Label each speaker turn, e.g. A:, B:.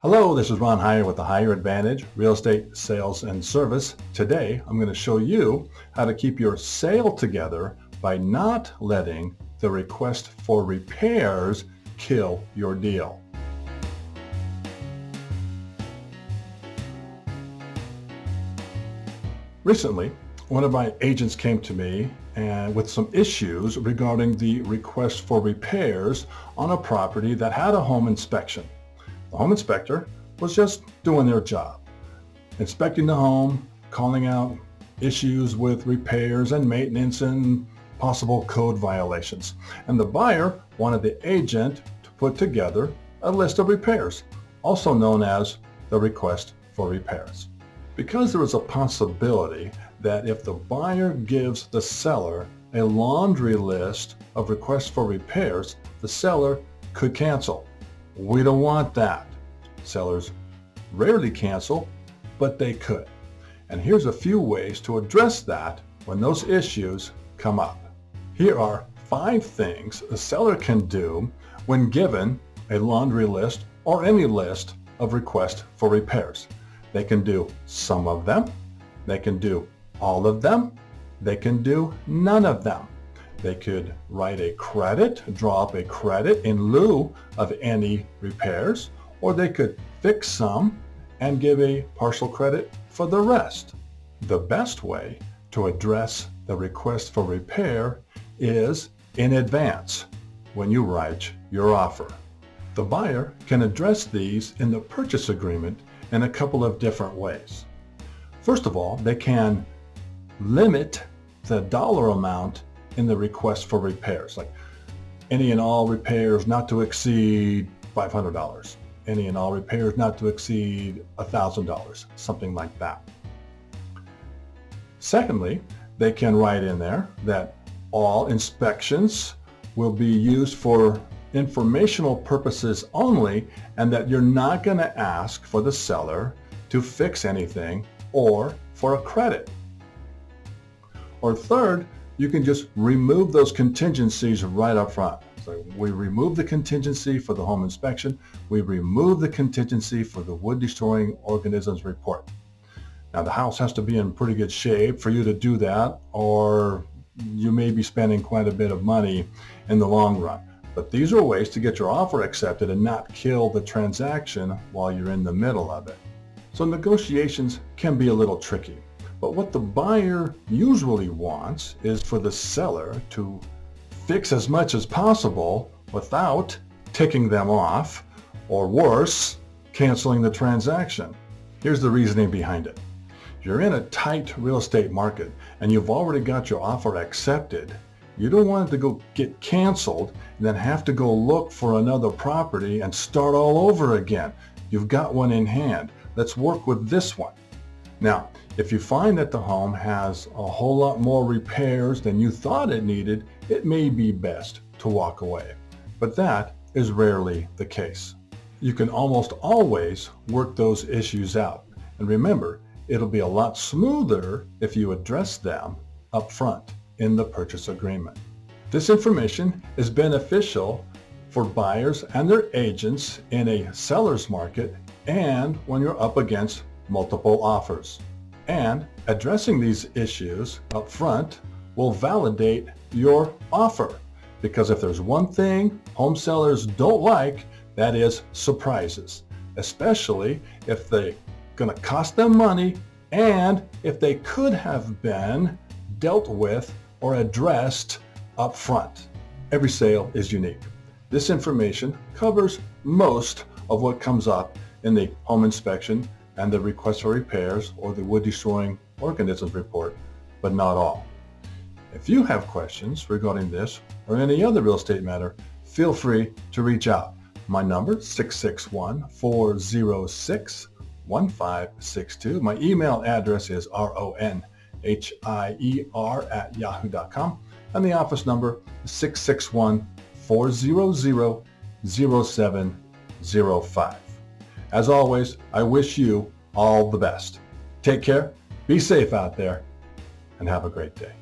A: Hello, this is Ron Heyer with the Higher Advantage Real Estate Sales and Service. Today, I'm going to show you how to keep your sale together by not letting the request for repairs kill your deal. Recently, one of my agents came to me with some issues regarding the request for repairs on a property that had a home inspection. The home inspector was just doing their job, inspecting the home, calling out issues with repairs and maintenance and possible code violations. And the buyer wanted the agent to put together a list of repairs, also known as the request for repairs. Because there was a possibility that if the buyer gives the seller a laundry list of requests for repairs, the seller could cancel. We don't want that. Sellers rarely cancel, but they could. And here's a few ways to address that when those issues come up. Here are 5 things a seller can do when given a laundry list or any list of requests for repairs. They can do some of them. They can do all of them. They can do none of them. They could write a credit, draw up a credit in lieu of any repairs, or they could fix some and give a partial credit for the rest. The best way to address the request for repair is in advance when you write your offer. The buyer can address these in the purchase agreement in a couple of different ways. First of all, they can limit the dollar amount in the request for repairs, like any and all repairs not to exceed $500, any and all repairs not to exceed $1,000, something like that. Secondly, they can write in there that all inspections will be used for informational purposes only, and that you're not going to ask for the seller to fix anything or for a credit. Or third, you can just remove those contingencies right up front. So we remove the contingency for the home inspection. We remove the contingency for the wood destroying organisms report. Now the house has to be in pretty good shape for you to do that, or you may be spending quite a bit of money in the long run. But these are ways to get your offer accepted and not kill the transaction while you're in the middle of it. So negotiations can be a little tricky. But what the buyer usually wants is for the seller to fix as much as possible without ticking them off, or worse, canceling the transaction. Here's the reasoning behind it. You're in a tight real estate market and you've already got your offer accepted. You don't want it to go get canceled and then have to go look for another property and start all over again. You've got one in hand. Let's work with this one. Now, if you find that the home has a whole lot more repairs than you thought it needed, it may be best to walk away. But that is rarely the case. You can almost always work those issues out. And remember, it'll be a lot smoother if you address them up front in the purchase agreement. This information is beneficial for buyers and their agents in a seller's market and when you're up against multiple offers. And addressing these issues up front will validate your offer, because if there's one thing home sellers don't like, that is surprises, especially if they're going to cost them money and if they could have been dealt with or addressed up front. Every sale is unique. This information covers most of what comes up in the home inspection and the request for repairs or the wood destroying organisms report, but not all. If you have questions regarding this or any other real estate matter, feel free to reach out. My number is 661-406-1562. My email address is ronhier@yahoo.com, and the office number is 661-400-0705. As always, I wish you all the best. Take care, be safe out there, and have a great day.